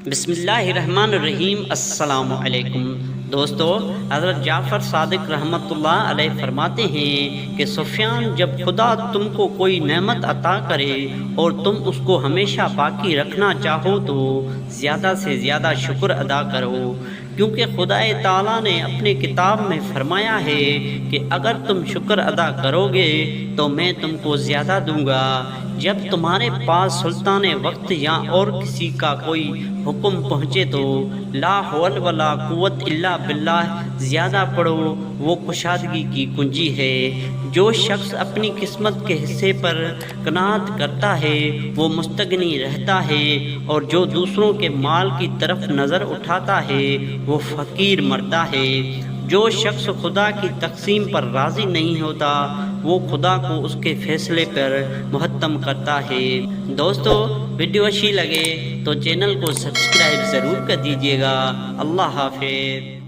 بسم اللہ الرحمن الرحیم۔ السلام علیکم دوستو، حضرت جعفر صادق رحمۃ اللہ علیہ فرماتے ہیں کہ سفیان، جب خدا تم کو کوئی نعمت عطا کرے اور تم اس کو ہمیشہ باقی رکھنا چاہو تو زیادہ سے زیادہ شکر ادا کرو، کیونکہ خدا تعالیٰ نے اپنے کتاب میں فرمایا ہے کہ اگر تم شکر ادا کرو گے تو میں تم کو زیادہ دوں گا۔ جب تمہارے پاس سلطان وقت یا اور کسی کا کوئی حکم پہنچے تو لا حول ولا قوت الا باللہ زیادہ پڑھو، وہ کشادگی کی کنجی ہے۔ جو شخص اپنی قسمت کے حصے پر قناعت کرتا ہے وہ مستغنی رہتا ہے، اور جو دوسروں کے مال کی طرف نظر اٹھاتا ہے وہ فقیر مرتا ہے۔ جو شخص خدا کی تقسیم پر راضی نہیں ہوتا وہ خدا کو اس کے فیصلے پر محتم کرتا ہے۔ دوستو، ویڈیو اچھی لگے تو چینل کو سبسکرائب ضرور کر دیجیے گا۔ اللہ حافظ۔